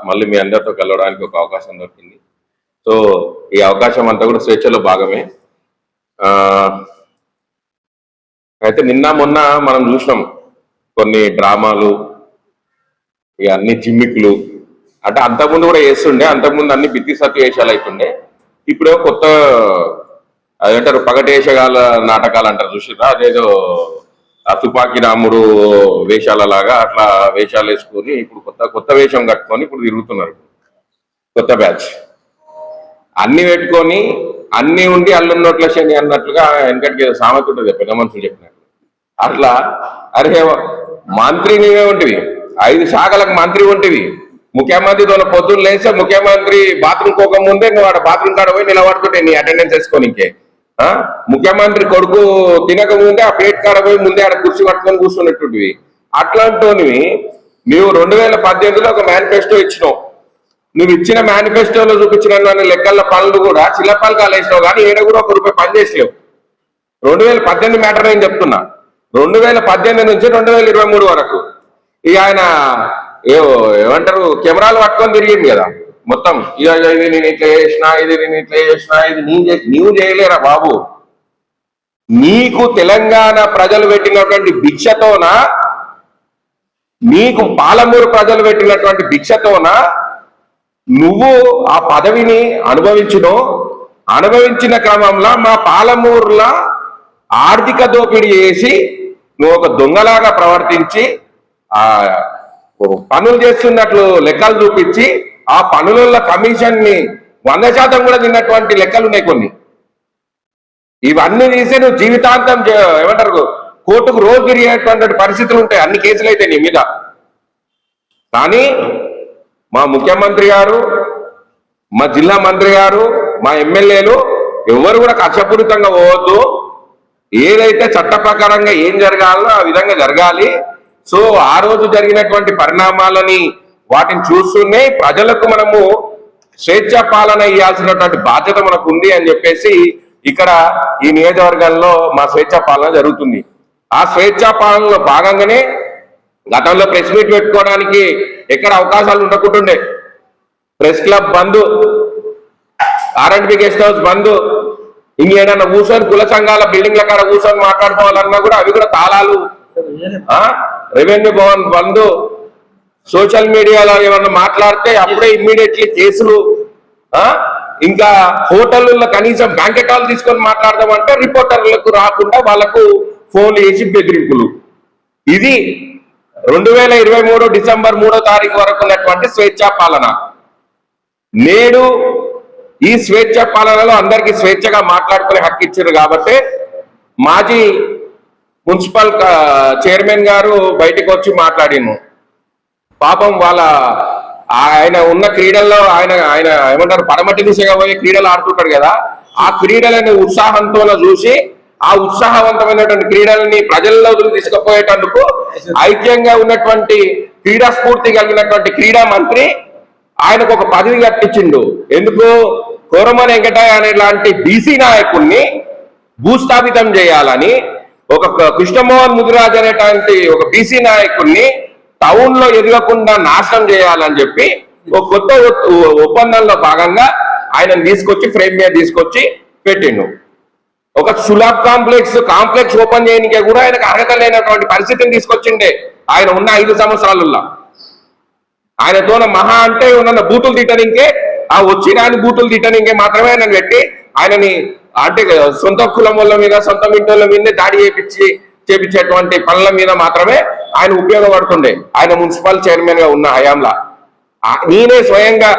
మళ్ళీ మీ అందరితో కలవడానికి ఒక అవకాశం దొరికింది. సో ఈ అవకాశం అంతా కూడా స్వేచ్ఛలో భాగమే. అయితే నిన్న మొన్న మనం చూసినాం కొన్ని డ్రామాలు, ఇక అన్ని జిమ్మిక్లు. అంటే అంతకుముందు కూడా వేస్తుండే, అంతకుముందు అన్ని బిత్తి సత్య వేషాలు అవుతుండే. ఇప్పుడు కొత్త అదేంటారు పగటేషగాల నాటకాలు అంటారు చూసిరా, అదేదో ఆ తుపాకి రాముడు వేషాల లాగా అట్లా వేషాలు వేసుకొని ఇప్పుడు కొత్త వేషం కట్టుకొని ఇప్పుడు తిరుగుతున్నారు కొత్త బ్యాచ్. అన్ని పెట్టుకొని అన్ని ఉండి అల్లున్నట్ల శని అన్నట్లుగా వెనకటికి సామెత ఉంటుంది పెద్ద మనుషులు చెప్పినట్టు. అట్లా అరే మంత్రి నీవే ఉంటివి, 5 శాఖలకు మంత్రి ఉంటివి, ముఖ్యమంత్రితో పొద్దున్న లేస్తే ముఖ్యమంత్రి బాత్రూమ్ కోక ముందే నువ్వు ఆడ బాత్రూమ్ కాడ పోయి నిలబడుతుంటే నీ అటెండెన్స్ వేసుకోనికే. ముఖ్యమంత్రి కొడుకు తినక ముందే ఆ ప్లేట్ కాడ పోయి ముందే ఆడ కుర్చీ పట్టుకొని కూర్చున్నట్టువి. అట్లాంటివి నువ్వు 2018లో ఒక మేనిఫెస్టో ఇచ్చినావు. నువ్వు ఇచ్చిన మేనిఫెస్టోలో చూపించిన లెక్కల పనులు కూడా చిల్లపలకాలు వేసినావు, కానీ ఏడ కూడా ₹1 పని చేసినావు. 2018 మ్యాటర్ నేను చెప్తున్నా. 2018 నుంచి 2023 వరకు ఇక ఆయన ఏమంటారు కెమెరాలు పట్టుకొని తిరిగింది కదా మొత్తం. ఇది నేను ఇట్లా చేసినా, ఇది నేను ఇట్లా చేసినా, ఇది నీవు చేయలేరా బాబు? నీకు తెలంగాణ ప్రజలు పెట్టినటువంటి భిక్షతోన, నీకు పాలమూరు ప్రజలు పెట్టినటువంటి భిక్షతోన నువ్వు ఆ పదవిని అనుభవించిన క్రమంలో మా పాలమూరులో ఆర్థిక దోపిడీ చేసి నువ్వు ఒక దొంగలాగా ప్రవర్తించి ఆ పనులు చేస్తున్నట్లు లెక్కలు చూపించి ఆ పనుల కమిషన్ ని 100% కూడా తిన్నటువంటి లెక్కలు ఉన్నాయి కొన్ని. ఇవన్నీ తీసి నువ్వు జీవితాంతం ఏమంటారు కోర్టుకు రోజు తిరిగేటువంటి పరిస్థితులు ఉంటాయి, అన్ని కేసులు అయితే నీ మీద. కానీ మా ముఖ్యమంత్రి గారు, మా జిల్లా మంత్రి గారు, మా ఎమ్మెల్యేలు ఎవరు కూడా కక్షపూరితంగా పోవద్దు. ఏదైతే చట్ట ప్రకారంగా ఏం జరగాలో ఆ విధంగా జరగాలి. సో ఆ రోజు జరిగినటువంటి పరిణామాలని వాటిని చూస్తూనే ప్రజలకు మనము స్వేచ్ఛా పాలన ఇవ్వాల్సినటువంటి బాధ్యత మనకు ఉంది అని చెప్పేసి ఇక్కడ ఈ నియోజకవర్గంలో మా స్వేచ్ఛా పాలన జరుగుతుంది. ఆ స్వేచ్ఛా పాలనలో భాగంగానే గతంలో ప్రెస్ మీట్ పెట్టుకోవడానికి ఎక్కడ అవకాశాలు ఉండకుంటుండే. ప్రెస్ క్లబ్ బంద్, R&B గెస్ట్ హౌస్ బంద్, ఇంకేదన్నా కూర్చొని కుల సంఘాల బిల్డింగ్ల కాడ కూర్చొని మాట్లాడుకోవాలన్నా కూడా అవి కూడా తాళాలు, రెవెన్యూ భవన్ బంద్, సోషల్ మీడియాలో ఏమన్నా మాట్లాడితే అప్పుడే ఇమ్మీడియట్లీ కేసులు, ఇంకా హోటళ్ళల్లో కనీసం బ్యాంకెట్ హాల్ తీసుకొని మాట్లాడదామంటే రిపోర్టర్లకు రాకుండా వాళ్ళకు ఫోన్లు వేసి బెదిరింపులు. ఇది 2023 డిసెంబర్ 3వ తారీఖు వరకు ఉన్నటువంటి స్వేచ్ఛా పాలన. నేడు ఈ స్వేచ్ఛా పాలనలో అందరికీ స్వేచ్ఛగా మాట్లాడుకునే హక్కు ఇచ్చారు కాబట్టి మాజీ మున్సిపల్ చైర్మన్ గారు బయటకు వచ్చి మాట్లాడిను. పాపం ఆయన ఉన్న క్రీడల్లో ఆయన ఏమంటారు పడమటి దిశగా పోయి క్రీడలు ఆడుతుంటాడు కదా, ఆ క్రీడలని ఉత్సాహంతో చూసి ఆ ఉత్సాహవంతమైనటువంటి క్రీడలని ప్రజల్లో తీసుకుపోయేటందుకు ఐక్యంగా ఉన్నటువంటి క్రీడా స్ఫూర్తి కలిగినటువంటి క్రీడా మంత్రి ఆయనకు ఒక పదవి కట్టించిండు. ఎందుకు? కోరమని వెంకటయ్య అనే లాంటి బీసీ నాయకుడిని భూస్థాపితం చేయాలని, ఒక కృష్ణమోహన్ ముదిరాజ్ అనేటువంటి ఒక బీసీ నాయకుడిని టౌన్ లో ఎదగకుండా నాశనం చేయాలని చెప్పి ఒక కొత్త ఒప్పందంలో భాగంగా ఆయన తీసుకొచ్చి ఫ్రేమ్ మీద తీసుకొచ్చి పెట్టిండు. ఒక సులాబ్ కాంప్లెక్స్ ఓపెన్ చేయడానికి కూడా ఆయనకు అర్హత లేనటువంటి పరిస్థితిని తీసుకొచ్చిండే ఆయన ఉన్న 5 సంవత్సరాలలో. ఆయనతో మహా అంటే ఉన్న బూతులు తిట్టనికే, ఆ వచ్చి రాని బూతులు తిట్టనికే మాత్రమే ఆయన పెట్టి ఆయనని అంటే సొంత కులం వాళ్ళ మీద, సొంత ఇంటి మీదే దాడి చేపించేటువంటి పనుల మీద మాత్రమే ఆయన ఉపయోగపడుతుండే ఆయన మున్సిపల్ చైర్మన్ గా ఉన్న హయాంలా. నేనే స్వయంగా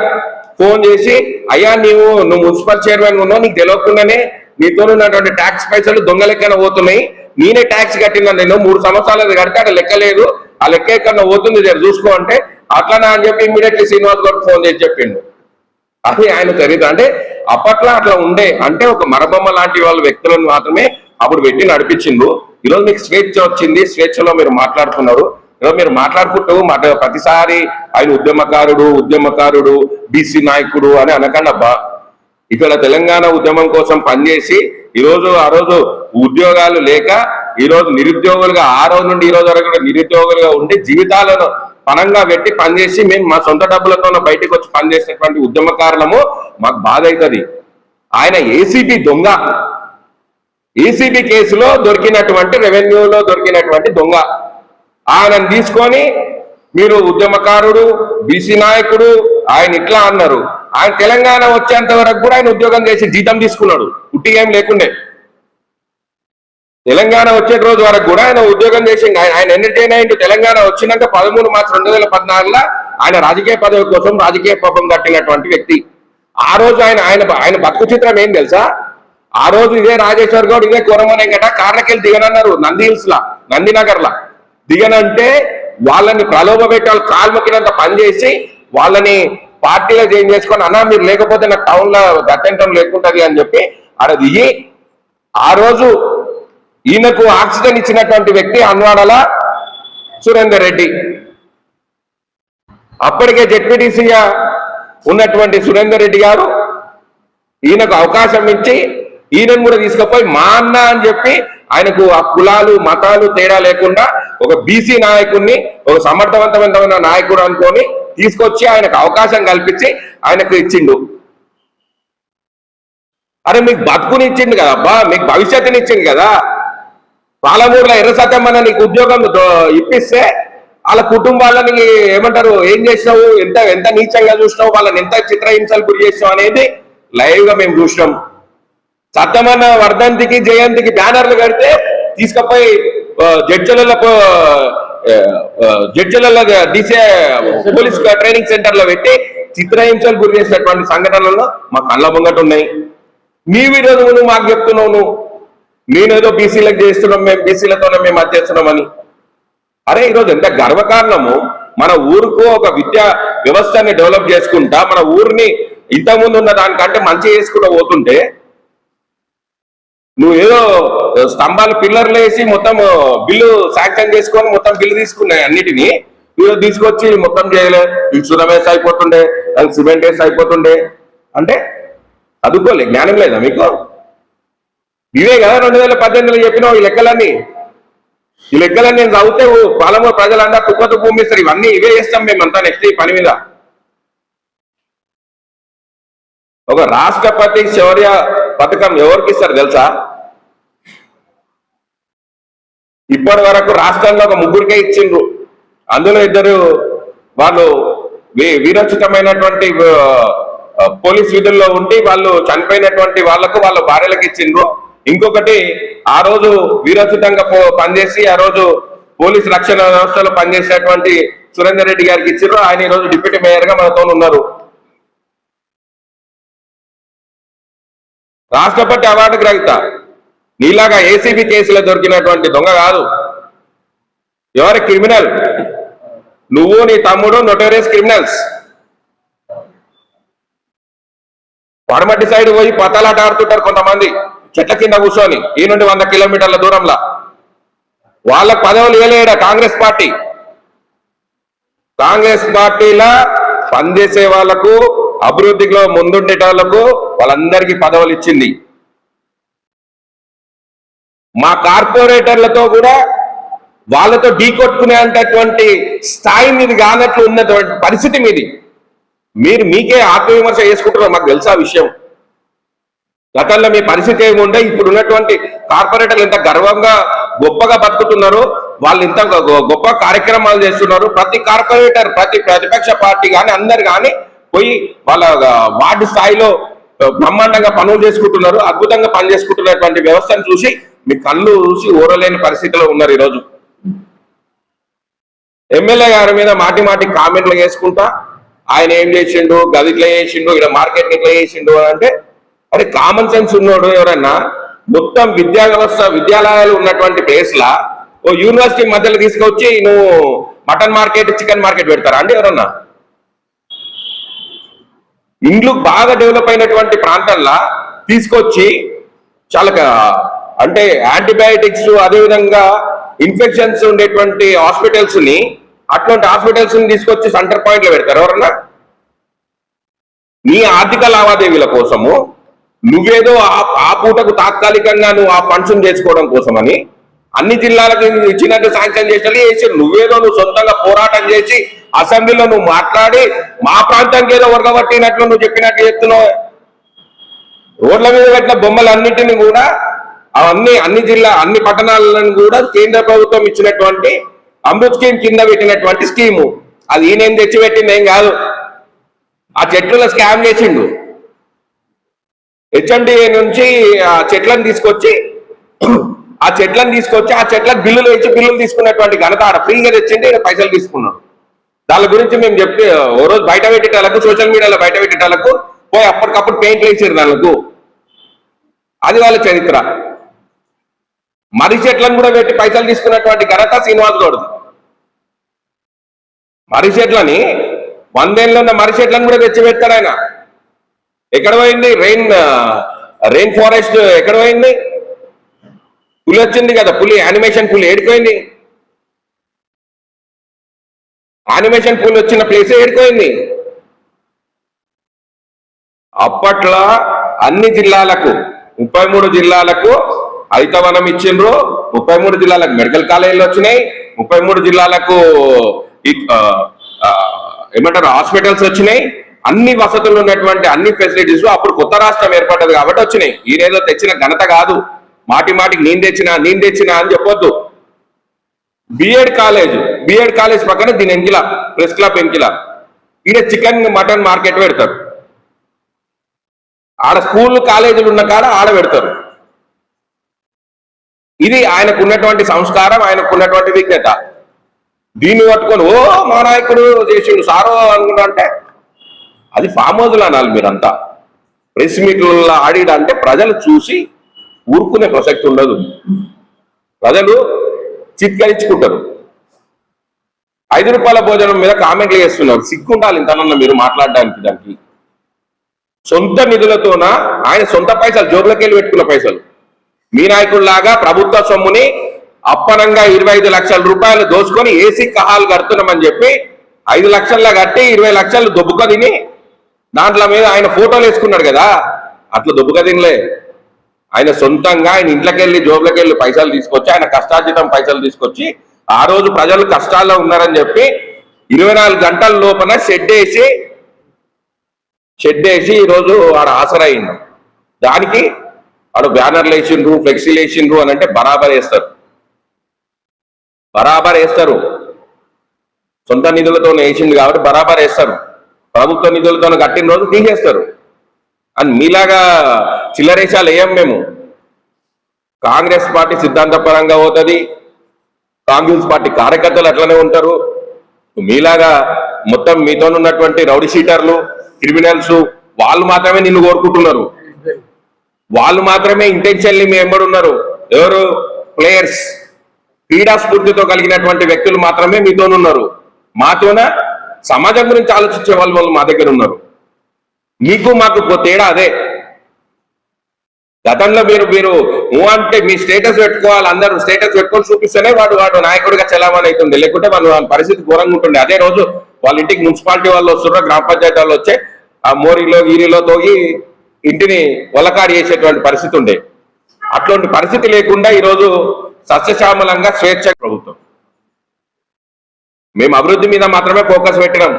ఫోన్ చేసి, అయ్యా నువ్వు మున్సిపల్ చైర్మన్ ఉన్నావు, నీకు తెలియకుండానే నీతో ఉన్నటువంటి ట్యాక్స్ పైసలు దొంగ లెక్కన పోతున్నాయి, నేనే ట్యాక్స్ కట్టినా, నేను 3 సంవత్సరాలు కడితే అక్కడ లెక్క లేదు, ఆ లెక్క ఎక్కడన్నా పోతుంది చూసుకో అంటే, అట్లనా అని చెప్పి ఇమ్మీడియట్లీ శ్రీనివాస్ గారికి ఫోన్ చేసి చెప్పిండు. అది ఆయన చరిత్ర. అంటే అప్పట్లో అట్లా ఉండే, అంటే ఒక మరబొమ్మ లాంటి వాళ్ళ వ్యక్తులను మాత్రమే అప్పుడు పెట్టి నడిపించిండు. ఈరోజు మీకు స్వేచ్ఛ వచ్చింది, స్వేచ్ఛలో మీరు మాట్లాడుతున్నారు. ఈరోజు మీరు మాట్లాడుకుంటూ ప్రతిసారి ఆయన ఉద్యమకారుడు బీసీ నాయకుడు అని అనకండి. అబ్బా, ఇక్కడ తెలంగాణ ఉద్యమం కోసం పనిచేసి ఆ రోజు ఉద్యోగాలు లేక ఈరోజు నిరుద్యోగులుగా, ఆ రోజు నుండి ఈ రోజు వరకు నిరుద్యోగులుగా ఉండి జీవితాలను పనంగా పెట్టి పనిచేసి మేము మా సొంత డబ్బులతో బయటకు వచ్చి పనిచేసినటువంటి ఉద్యమకారులము మాకు బాధ అవుతుంది. ఆయన ఏసీబీ దొంగ, ఏసీబీ కేసులో దొరికినటువంటి రెవెన్యూలో దొరికినటువంటి దొంగ. ఆయనను తీసుకొని మీరు ఉద్యమకారుడు, బీసీ నాయకుడు, ఆయన ఇట్లా అన్నారు. ఆయన తెలంగాణ వచ్చేంత వరకు కూడా ఆయన ఉద్యోగం చేసి జీతం తీసుకున్నాడు, ఉట్టి ఏం లేకుండే. తెలంగాణ వచ్చే రోజు వరకు కూడా ఆయన ఉద్యోగం చేసి ఆయన ఎంటర్టైన్ అయ్యిండు. తెలంగాణ వచ్చినాక 13 మార్చి 2014 ఆయన రాజకీయ పదవి కోసం రాజకీయ పాపం కట్టినటువంటి వ్యక్తి. ఆ రోజు ఆయన ఆయన ఆయన బతుకు చిత్రం ఏం తెలుసా? ఆ రోజు ఇదే రాజేశ్వర్ గౌడ్, ఇదే కోరమనేంగట కార్లకెళ్ళి దిగనన్నారు. నంది హిల్స్ లా, నందినగర్ లా దిగనంటే వాళ్ళని ప్రలోభ పెట్టి వాళ్ళు కాలు మొక్కినంత పనిచేసి వాళ్ళని పార్టీలో చేంజ్ చేసుకొని, అన్నా మీరు లేకపోతే నాకు టౌన్ లో గట్టెంటం లేకుంటది అని చెప్పి ఆడ దిగి, ఆ రోజు ఈయనకు ఆక్సిజన్ ఇచ్చినటువంటి వ్యక్తి అన్వాడల సురేందర్ రెడ్డి. అప్పటికే జెడ్పీటీసీగా ఉన్నటువంటి సురేందర్ రెడ్డి గారు ఈయనకు అవకాశం ఇచ్చి ఈయనను కూడా తీసుకుపోయి మా అన్న అని చెప్పి ఆయనకు ఆ కులాలు మతాలు తేడా లేకుండా ఒక బీసీ నాయకుడిని, ఒక సమర్థవంతమైన నాయకుడు అనుకొని తీసుకొచ్చి ఆయనకు అవకాశం కల్పించి ఆయనకు ఇచ్చిండు. అరే మీకు బతుకునిచ్చిండు కదా అబ్బా, మీకు భవిష్యత్తునిచ్చింది కదా. పాలమూరులో ఎర్ర సత్యమన్న నీకు ఉద్యోగం ఇప్పిస్తే వాళ్ళ కుటుంబాలని ఏమంటారు, ఏం చేసినావు, ఎంత ఎంత నీచంగా చూసినావు, వాళ్ళని ఎంత చిత్రహింసలు గురి చేసినావు అనేది లైవ్ గా మేము చూసినాం. సత్యమన్న వర్ధంతికి జయంతికి బ్యానర్లు కడితే తీసుకుపోయి జడ్చలలో డిసే పోలీస్ ట్రైనింగ్ సెంటర్ లో పెట్టి చిత్రహింసలు గురి చేసినటువంటి సంఘటనలు మా కళ్ళ ముంగట ఉన్నాయి. నీ వీడియో నువ్వు మాకు చెప్తున్నావు, నువ్వు నేనేదో బీసీలకు చేస్తున్నాం, మేము బీసీలతోనే మేము అది చేస్తున్నామని. అరే ఈరోజు ఎంత గర్వకారణము. మన ఊరుకు ఒక విద్యా వ్యవస్థని డెవలప్ చేసుకుంటా మన ఊరిని ఇంతకుముందు ఉన్న దానికంటే మంచి చేసుకుంటూ పోతుంటే నువ్వు ఏదో స్తంభాలు పిల్లర్లు వేసి మొత్తం బిల్లు శాంక్షన్ చేసుకొని మొత్తం బిల్లు తీసుకున్నాయి అన్నిటినీ ఈరోజు తీసుకొచ్చి మొత్తం చేయలే. ఇన్సూరెన్స్ వేసి అయిపోతుండే, దానికి సిమెంట్ వేసి అయిపోతుండే. అంటే చదువుకోలే, జ్ఞానం లేదా మీకు? ఇవే కదా 2018లో చెప్పినావు ఈ లెక్కలన్నీ. ఈ లెక్కలన్నీ నేను చదివితే పాలమూరు ప్రజలందరూ తుప్పతు భూమిస్తారు. ఇవన్నీ ఇవే చేస్తాం మేమంతా నెక్స్ట్ ఈ పని మీద. ఒక రాష్ట్రపతి శౌర్య పథకం ఎవరికి ఇస్తారు తెలుసా? ఇప్పటి వరకు రాష్ట్రంలో ఒక 3కే ఇచ్చిండ్రు. అందులో 2 వాళ్ళు వీరోచితమైనటువంటి పోలీస్ విధుల్లో ఉండి వాళ్ళు చనిపోయినటువంటి వాళ్లకు వాళ్ళ భార్యలకు ఇచ్చిండ్రు. ఇంకొకటి ఆ రోజు వీరోచితంగా పనిచేసి ఆ రోజు పోలీస్ రక్షణ వ్యవస్థలో పనిచేసేటువంటి సురేందర్ రెడ్డి గారికి ఇచ్చారు. ఆయన ఈ రోజు డిప్యూటీ మేయర్ గా మనతో ఉన్నారు. రాష్ట్రపతి అవార్డు గ్రహీత. నీలాగా ఏసీబీ కేసులో దొరికినటువంటి దొంగ కాదు. ఎవరి క్రిమినల్? నువ్వు నీ తమ్ముడు నోటోరియస్ క్రిమినల్స్. పడమటి సైడ్ పోయి పతాలాట ఆడుతుంటారు కొంతమంది చెట్ల కింద కూర్చొని, ఈ నుండి 100 కిలోమీటర్ల దూరంలో. వాళ్ళకు పదవులు ఇవ్వలేడ కాంగ్రెస్ పార్టీ. కాంగ్రెస్ పార్టీలా పనిచేసే వాళ్లకు, అభివృద్ధిలో ముందుండేటోళ్లకు వాళ్ళందరికీ పదవులు ఇచ్చింది. మా కార్పొరేటర్లతో కూడా వాళ్ళతో ఢీకొట్టుకునేటటువంటి స్థాయి మీది కానట్లు ఉన్నటువంటి పరిస్థితి మీది. మీరు మీకే ఆత్మవిమర్శ చేసుకుంటారో మాకు తెలుసా విషయం. గతంలో మీ పరిస్థితి ఏముండే, ఇప్పుడు ఉన్నటువంటి కార్పొరేటర్లు ఎంత గర్వంగా గొప్పగా బతుకుతున్నారు, వాళ్ళు ఇంత గొప్ప కార్యక్రమాలు చేస్తున్నారు. ప్రతి కార్పొరేటర్, ప్రతి ప్రతిపక్ష పార్టీ కానీ అందరు కానీ పోయి వాళ్ళ వార్డు స్థాయిలో బ్రహ్మాండంగా పనులు చేసుకుంటున్నారు, అద్భుతంగా పని చేసుకుంటున్నటువంటి వ్యవస్థను చూసి మీ కళ్ళు చూసి ఊరలేని పరిస్థితిలో ఉన్నారు. ఈరోజు ఎమ్మెల్యే గారి మీద మాటి మాటి కామెంట్లు చేసుకుంటా ఆయన ఏం చేసిండు, గది ఇట్లా చేసిండు, ఇక్కడ మార్కెట్ ఇట్లా చేసిండు అని అంటే, అరే కామన్ సెన్స్ ఉన్నోడు ఎవరన్నా మొత్తం విద్యా వ్యవస్థ విద్యాలయాలు ఉన్నటువంటి ప్లేస్ లా ఓ యూనివర్సిటీ మధ్యలో తీసుకొచ్చి నువ్వు మటన్ మార్కెట్ చికెన్ మార్కెట్ పెడతారా అండి ఎవరన్నా? ఇండ్లు బాగా డెవలప్ అయినటువంటి ప్రాంతాల్లో తీసుకొచ్చి చాలా అంటే యాంటీబయాటిక్స్ అదేవిధంగా ఇన్ఫెక్షన్స్ ఉండేటువంటి హాస్పిటల్స్ ని అట్లాంటి హాస్పిటల్స్ ని తీసుకొచ్చి సెంటర్ పాయింట్లు పెడతారు ఎవరన్నా? నీ ఆర్థిక లావాదేవీల కోసము నువ్వేదో ఆ పూటకు తాత్కాలికంగా నువ్వు ఆ ఫండ్స్ చేసుకోవడం కోసమని అన్ని జిల్లాలకు ఇచ్చినట్టు శాంక్షన్ చేసి నువ్వేదో నువ్వు సొంతంగా పోరాటం చేసి అసెంబ్లీలో నువ్వు మాట్లాడి మా ప్రాంతానికి ఏదో వర్గబట్టినట్లు నువ్వు చెప్పినట్టు చెప్తున్నావు. రోడ్ల మీద పెట్టిన బొమ్మలన్నింటినీ కూడా అన్ని పట్టణాలను కూడా కేంద్ర ప్రభుత్వం ఇచ్చినటువంటి అమృత్ స్కీమ్ కింద పెట్టినటువంటి స్కీము. అది ఈయనేం తెచ్చిపెట్టింది ఏం కాదు. ఆ చెట్ల స్కామ్ చేసిండు. హెచ్ఎండిఏ నుంచి ఆ చెట్లను తీసుకొచ్చి ఆ చెట్లకు బిల్లులు ఇచ్చి బిల్లులు తీసుకున్నటువంటి ఘనత ఆడ ఫ్రీగా తెచ్చిండి, ఈయన పైసలు తీసుకున్నాడు. దాని గురించి మేము చెప్తే ఓ రోజు బయట పెట్టేటాలకు, సోషల్ మీడియాలో బయట పెట్టేటాలకు పోయి అప్పటికప్పుడు పెయింట్లు వేసారు దానికి. అది వాళ్ళ చరిత్ర. మర్రి చెట్లను కూడా పెట్టి పైసలు తీసుకున్నటువంటి ఘనత శ్రీనివాస్ గౌడ్. మర్రి చెట్లని 100 ఏళ్ళు ఉన్న మర్రి చెట్లను కూడా తెచ్చి పెడతాడు ఆయన. ఎక్కడ పోయింది రెయిన్ ఫారెస్ట్? ఎక్కడ పోయింది? పులి వచ్చింది కదా, పులి యానిమేషన్ పులి ఏడిపోయింది? యానిమేషన్ పులి వచ్చిన ప్లేస్ ఏడిపోయింది? అప్పట్లో అన్ని జిల్లాలకు 33 జిల్లాలకు హరితవనం ఇచ్చిండ్రు. 33 జిల్లాలకు మెడికల్ కాలేజీలు వచ్చినాయి. 33 జిల్లాలకు ఏమంటారు హాస్పిటల్స్ వచ్చినాయి. అన్ని వసతులు ఉన్నటువంటి అన్ని ఫెసిలిటీస్ అప్పుడు కొత్త రాష్ట్రం ఏర్పడ్డది కాబట్టి వచ్చినాయి. ఈయనేదో తెచ్చిన ఘనత కాదు. మాటికి నేను తెచ్చినా అని చెప్పొద్దు. బిఎడ్ కాలేజ్ పక్కన దీని ఎంకిల ప్రెస్ క్లబ్ ఎంకిల ఈడ చికెన్ మటన్ మార్కెట్ పెడతారు. ఆడ స్కూళ్ళు కాలేజీలు ఉన్న కాడ ఆడ పెడతారు. ఇది ఆయనకున్నటువంటి సంస్కారం, ఆయనకున్నటువంటి విజ్ఞత. దీన్ని పట్టుకొని ఓ మా నాయకుడు చేసిండు సారో అనుకుంటా అంటే అది ఫామ్ హౌస్లు అనాలి. మీరంతా ప్రెస్ మీట్లలో ఆడిడంటే ప్రజలు చూసి ఊరుకునే ప్రసక్తి ఉండదు. ప్రజలు చిత్కరించుకుంటారు. 5 రూపాయల భోజనం మీద కామెంట్లు చేస్తున్నారు. సిగ్గుండాలి ఇంతనన్నా మీరు మాట్లాడడానికి. దానికి సొంత నిధులతోన ఆయన సొంత పైసలు జోబులకి వెళ్ళి పెట్టుకున్న పైసలు. మీ నాయకుల్లాగా ప్రభుత్వ సొమ్ముని అప్పనంగా 25 లక్షల రూపాయలు దోచుకొని ఏసీ కహాలు కడుతున్నామని చెప్పి 5 లక్షల్లో కట్టి 20 లక్షలు దొబ్బుక తిని దాంట్లో మీద ఆయన ఫోటోలు వేసుకున్నాడు కదా. అట్లా దొబ్బుక తినలే. ఆయన సొంతంగా ఆయన ఇంట్లోకి వెళ్ళి జోబులకి వెళ్ళి పైసలు తీసుకొచ్చి ఆయన కష్టార్జితం పైసలు తీసుకొచ్చి ఆ రోజు ప్రజలు కష్టాల్లో ఉన్నారని చెప్పి 24 గంటల లోపల షెడ్ వేసి ఈరోజు ఆడ ఆసరైంది. దానికి ఆడ బ్యానర్లు వేసిండ్రు, ఫ్లెక్సీలు వేసిండ్రు అని అంటే బరాబర్ వేస్తారు. సొంత నిధులతో వేసిండు కాబట్టి బరాబర్ వేస్తారు. ప్రభుత్వ నిధులతో కట్టిన రోజు తీసేస్తారు. అని మీలాగా చిల్లరేషాలు వేయం మేము. కాంగ్రెస్ పార్టీ సిద్ధాంతపరంగా పోతుంది. కాంగ్రెస్ పార్టీ కార్యకర్తలు అట్లనే ఉంటారు. మీలాగా మొత్తం మీతో ఉన్నటువంటి రౌడీ షీటర్లు, క్రిమినల్స్ వాళ్ళు మాత్రమే నిన్ను కోరుకుంటున్నారు. వాళ్ళు మాత్రమే ఇంటెన్షన్లీ మీ వెంబడి ఉన్నారు. ఎవరు? ప్లేయర్స్, క్రీడా స్ఫూర్తితో కలిగినటువంటి వ్యక్తులు మాత్రమే మీతోనున్నారు. మాతోన సమాజం గురించి ఆలోచించే వాళ్ళు మా దగ్గర ఉన్నారు. మీకు మాకు తేడా అదే. గతంలో మీరు అంటే మీ స్టేటస్ పెట్టుకోవాలి, అందరూ స్టేటస్ పెట్టుకొని చూపిస్తేనే వాడు నాయకుడిగా చలామణి అవుతుంది. లేకుంటే వాళ్ళ పరిస్థితి ఘోరంగా ఉంటుంది. అదే రోజు వాళ్ళ ఇంటికి మున్సిపాలిటీ వాళ్ళు వస్తున్నారు, గ్రామ పంచాయతీ వాళ్ళు వచ్చే ఆ మోరీలో గీరిలో తోగి ఇంటిని వలకాడి చేసేటువంటి పరిస్థితి ఉండే. అట్లాంటి పరిస్థితి లేకుండా ఈరోజు సస్యశ్యామలంగా స్వేచ్ఛ ప్రభుత్వం. మేము అభివృద్ధి మీద మాత్రమే ఫోకస్ పెట్టినాం.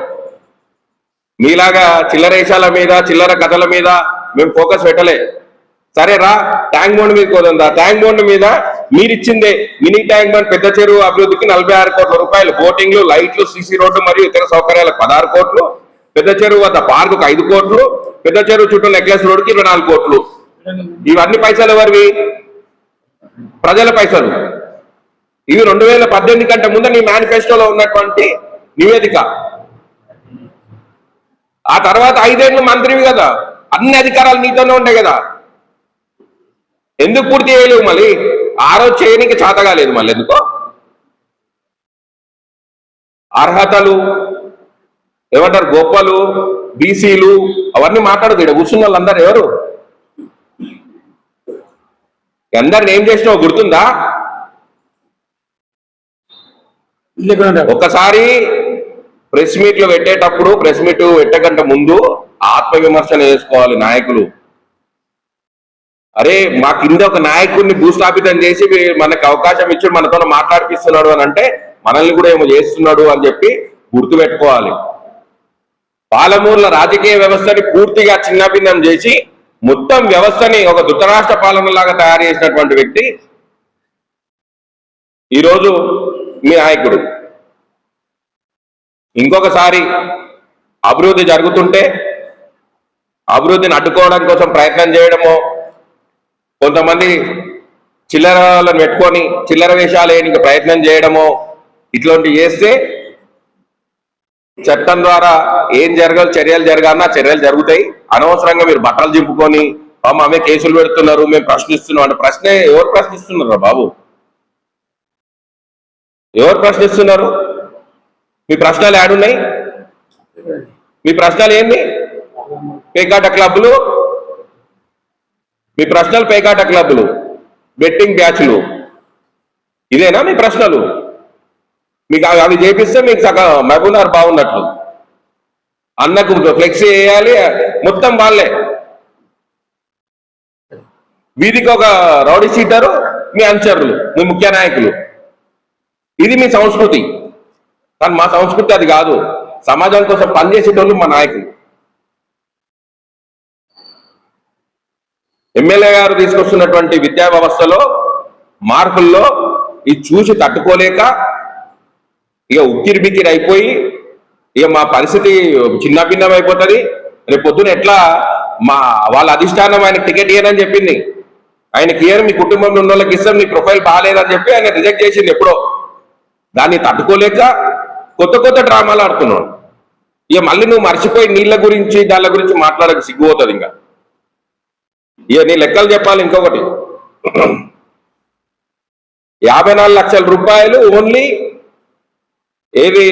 మీలాగా చిల్లరేషాల మీద, చిల్లర కథల మీద మేము ఫోకస్ పెట్టలే. సరే రా, ట్యాంక్ బండ్ మీద కోదందా. ట్యాంక్ బండ్ మీద మీరిచ్చిందే మినీ ట్యాంక్ బండ్ పెద్ద చెరువు అభివృద్ధికి 46 కోట్ల రూపాయలు, బోటింగ్లు, లైట్లు, సిసి రోడ్డు మరియు ఇతర సౌకర్యాలకు 16 కోట్లు, పెద్ద చెరువు వద్ద పార్కుకు 5 కోట్లు, పెద్ద చెరువు చుట్టూ నెక్లెస్ రోడ్డుకి 24 కోట్లు. ఇవన్నీ పైసలు ఎవరివి? ప్రజల పైసలు. ఇవి 2018 కంటే ముందు నీ మేనిఫెస్టోలో ఉన్నటువంటి నివేదిక. ఆ తర్వాత 5 ఏళ్ళు మంత్రివి కదా, అన్ని అధికారాలు నీతోనే ఉండే కదా. ఎందుకు పూర్తి చేయలేవు? మళ్ళీ ఆ రోజు చేయడానికి చేత కాలేదు. మళ్ళీ ఎందుకో అర్హతలు ఏమంటారు, గొప్పలు, బీసీలు అవన్నీ మాట్లాడదు. ఇక్కడ కూర్చున్న వాళ్ళందరూ ఎవరు? అందరిని ఏం చేసినావు గుర్తుందా? ఒక్కసారి ప్రెస్ మీట్లు పెట్టేటప్పుడు, ప్రెస్ మీట్ పెట్టకంటే ముందు ఆత్మవిమర్శన చేసుకోవాలి నాయకులు. అరే మా కింద ఒక నాయకుడిని భూస్థాపితం చేసి మనకు అవకాశం ఇచ్చి మనతో మాట్లాడిపిస్తున్నాడు అని అంటే మనల్ని కూడా ఏమో చేస్తున్నాడు అని చెప్పి గుర్తుపెట్టుకోవాలి. పాలమూరుల రాజకీయ వ్యవస్థని పూర్తిగా చిన్నభిన్నం చేసి మొత్తం వ్యవస్థని ఒక ధృతరాష్ట్ర పాలనలాగా తయారు చేసినటువంటి వ్యక్తి ఈరోజు మీ నాయకుడు. ఇంకొకసారి అభివృద్ధి జరుగుతుంటే అభివృద్ధిని అడ్డుకోవడం కోసం ప్రయత్నం చేయడమో, కొంతమంది చిల్లరలను పెట్టుకొని చిల్లర వేషాలు వేయడానికి ప్రయత్నం చేయడమో ఇట్లాంటివి చేస్తే చట్టం ద్వారా ఏం జరగాలి, చర్యలు జరగాలన్నా చర్యలు జరుగుతాయి. అనవసరంగా మీరు బట్టలు చింపుకొని మామే కేసులు పెడుతున్నారు, మేము ప్రశ్నిస్తున్నాం అంటే ప్రశ్నే ఎవరు ప్రశ్నిస్తున్నారు బాబు? ఎవరు ప్రశ్నిస్తున్నారు? మీ ప్రశ్నలు ఏడున్నాయి? మీ ప్రశ్నలు ఏంది? పేకాట క్లబ్లు, మీ ప్రశ్నలు పేకాట క్లబ్లు, బెట్టింగ్ బ్యాచ్లు, ఇదేనా మీ ప్రశ్నలు? మీకు అవి చేపిస్తే మీకు సగం మహబూబ్నగర్ బాగున్నట్లు. అన్నకు ఫ్లెక్సీ వేయాలి, మొత్తం వాళ్ళే. వీధికి ఒక రౌడీ సీటరు మీ అనుచరులు, మీ ముఖ్య నాయకులు. ఇది మీ సంస్కృతి. కానీ మా సంస్కృతి అది కాదు. సమాజం కోసం పనిచేసేటోళ్ళు మా నాయకులు. ఎమ్మెల్యే గారు తీసుకొస్తున్నటువంటి విద్యా వ్యవస్థలో మార్పుల్లో ఇది చూసి తట్టుకోలేక ఇక ఉక్కిరి బిక్కిరి అయిపోయి ఇక మా పరిస్థితి చిన్న భిన్నం అయిపోతుంది. రేపు పొద్దున ఎట్లా వాళ్ళ అధిష్టానం ఆయనకు టికెట్ ఇయ్యనని చెప్పింది. ఆయనకి ఇయ్యను, మీ కుటుంబంలో ఉన్న వాళ్ళకి ఇస్తాం, మీ ప్రొఫైల్ బాగాలేదని చెప్పి ఆయన రిజెక్ట్ చేసింది ఎప్పుడో. దాన్ని తట్టుకోలేక కొత్త కొత్త డ్రామాలు ఆడుతున్నాడు. ఇక మళ్ళీ నువ్వు మర్చిపోయి నీళ్ళ గురించి దాళ్ళ గురించి మాట్లాడక సిగ్గుపోతుంది. ఇంకా ఇక నీ లెక్కలు చెప్పాలి. ఇంకొకటి 54 లక్షల రూపాయలు ఓన్లీ ఏది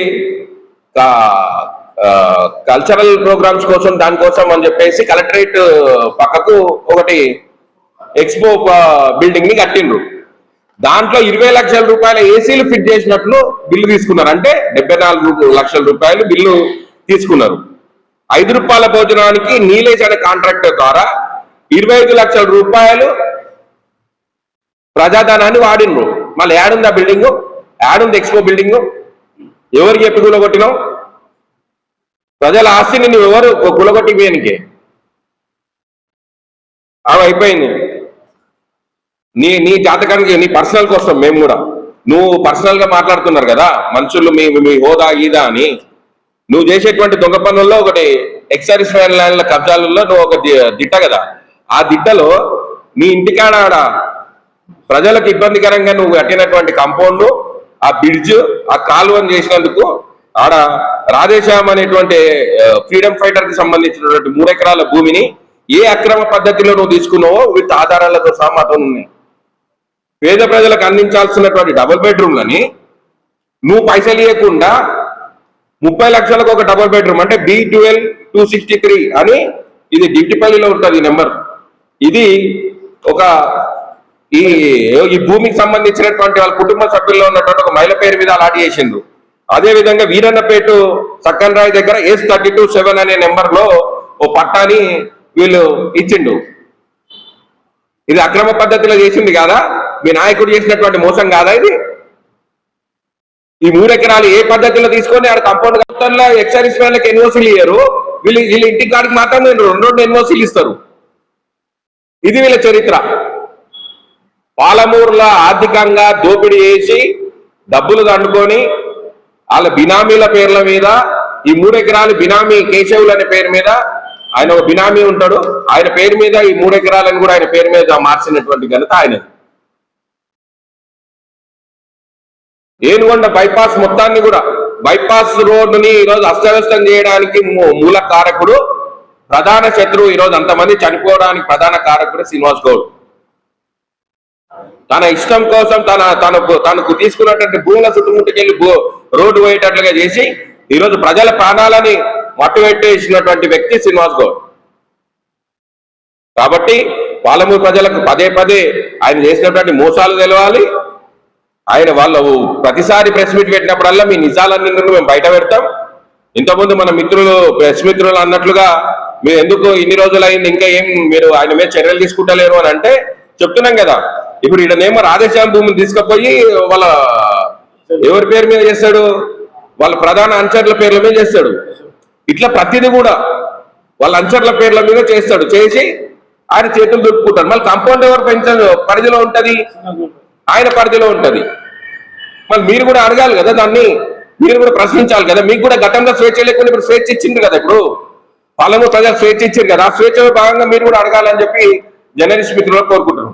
కల్చరల్ ప్రోగ్రామ్స్ కోసం, దానికోసం అని చెప్పేసి కలెక్టరేట్ పక్కకు ఒకటి ఎక్స్పో బిల్డింగ్ ని కట్టిండ్రు. దాంట్లో 20 లక్షల రూపాయల ఏసీలు ఫిట్ చేసినట్లు బిల్లు తీసుకున్నారు. అంటే 74 లక్షల రూపాయలు బిల్లు తీసుకున్నారు. 5 రూపాయల భోజనానికి నీలేజ్ అనే కాంట్రాక్టర్ ద్వారా 25 లక్షల రూపాయలు ప్రజాధనాన్ని వాడినరు. మళ్ళీ ఏడుంది ఆ బిల్డింగ్? ఏడుంది ఎక్స్పో బిల్డింగ్? ఎవరికి చెప్పి కూలగొట్టినావు? ప్రజల ఆస్తిని నువ్వు ఎవరు కూలగొట్టి పోయానికే అవి అయిపోయింది. నీ జాతకానికి, నీ పర్సనల్ కోసం మేము కూడా, నువ్వు పర్సనల్ గా మాట్లాడుతున్నారు కదా మనుషులు మీ హోదా ఈదా అని. నువ్వు చేసేటువంటి దొంగ పనుల్లో ఒకటి ఎక్సైజ్ ల్యాండ్ల కబ్జాలలో నువ్వు ఒక దిట్ట కదా. ఆ దిట్టలో నీ ఇంటికాడ ప్రజలకు ఇబ్బందికరంగా నువ్వు కట్టినటువంటి కాంపౌండ్, ఆ బ్రిడ్జ్, ఆ కాలువను చేసినందుకు ఆడ రాధేశ్యామ్ అనేటువంటి ఫ్రీడమ్ ఫైటర్ కి సంబంధించినటువంటి 3 ఎకరాల భూమిని ఏ అక్రమ పద్ధతిలో నువ్వు తీసుకున్నావో వీటి ఆధారాలతో సమాతం ఉన్నాయి. పేద ప్రజలకు అందించాల్సినటువంటి డబుల్ బెడ్రూమ్లని నువ్వు పైసలు ఇవ్వకుండా 30 లక్షలకు ఒక డబుల్ బెడ్రూమ్, అంటే B12-263 అని, ఇది దిట్టిపల్లిలో ఉంటుంది నెంబర్. ఇది ఒక ఈ భూమికి సంబంధించినటువంటి వాళ్ళ కుటుంబ సభ్యుల్లో ఉన్నటువంటి ఒక మహిళ పేరు మీద అలాట్ చేసిండ్రు. అదే విధంగా వీరన్నపేట సక్కన్ రాయ్ దగ్గర S32-7 అనే నెంబర్ లో ఓ పట్టాని వీళ్ళు ఇచ్చిండు. ఇది అక్రమ పద్ధతిలో చేసింది కాదా? మీ నాయకుడు చేసినటువంటి మోసం కాదా ఇది? ఈ 3 ఎకరాలు ఏ పద్ధతిలో తీసుకొని ఆడ కంపౌండ్ కట్టంలో ఎక్సైజ్ వాళ్ళకి ఎన్ఓసీలు ఇయ్యరు, వీళ్ళు ఇంటి కాడికి మాత్రం 2 ఎన్ఓసీలు ఇస్తారు. ఇది వీళ్ళ చరిత్ర. పాలమూరులో ఆర్థికంగా దోపిడీ చేసి డబ్బులు దండుకొని వాళ్ళ బినామీల పేర్ల మీద ఈ 3 ఎకరాలు బినామీ కేశవులు అనే పేరు మీద, ఆయన ఒక బినామీ ఉంటాడు, ఆయన పేరు మీద ఈ 3 ఎకరాలను కూడా ఆయన పేరు మీద మార్చినటువంటి ఘనత ఆయనది. ఏనుగొండ బైపాస్ మొత్తాన్ని కూడా, బైపాస్ రోడ్డుని ఈరోజు అస్తవ్యస్తం చేయడానికి మూల కారకుడు, ప్రధాన శత్రువు, ఈరోజు అంతమంది చనిపోవడానికి ప్రధాన కారకుడు శ్రీనివాస్ గౌడ్. తన ఇష్టం కోసం తనకు తీసుకున్నటువంటి భూముల చుట్టుముట్టుకెళ్ళి రోడ్డు పోయేటట్లుగా చేసి ఈరోజు ప్రజల ప్రాణాలని మట్టుపెట్టేసినటువంటి వ్యక్తి శ్రీనివాస్ గౌడ్. కాబట్టి పాలమూరు ప్రజలకు పదే పదే ఆయన చేసినటువంటి మోసాలు తెలవాలి. ఆయన వాళ్ళు ప్రతిసారి ప్రెస్ మీట్ పెట్టినప్పుడల్లా మీ నిజాలన్నీ మేము బయట పెడతాం. ఇంతకుముందు మన మిత్రులు ప్రెస్ మిత్రులు అన్నట్లుగా మీరు ఎందుకు ఇన్ని రోజులు అయింది ఇంకా ఏం మీరు ఆయన మీద చర్యలు తీసుకుంటలేరు అని అంటే చెప్తున్నాం కదా. ఇప్పుడు ఈయనేమో రాధేశ్యామ్ భూమిని తీసుకుపోయి వాళ్ళ ఎవరి పేరు మీద చేస్తాడు? వాళ్ళ ప్రధాన అనుచరుల పేర్ల మీద చేస్తాడు. ఇట్లా ప్రతిదీ కూడా వాళ్ళ అనుచరుల పేర్ల మీద చేస్తాడు. చేసి ఆయన చేతులు దొరుకుకుంటాడు. మళ్ళీ కాంపౌండ్ ఎవరు పరిధిలో ఉంటది, ఆయన పరిధిలో ఉంటది. మళ్ళీ మీరు కూడా అడగాలి కదా, దాన్ని మీరు కూడా ప్రశ్నించాలి కదా. మీకు కూడా గతంలో స్వేచ్ఛ లేకుండా ఇప్పుడు స్వేచ్ఛ ఇచ్చింది కదా. ఇప్పుడు పాలన ప్రజలు స్వేచ్ఛ ఇచ్చారు కదా, ఆ స్వేచ్ఛలో భాగంగా మీరు కూడా అడగాలని చెప్పి జర్నలిస్ట్ మిత్రులు కోరుకుంటున్నాం.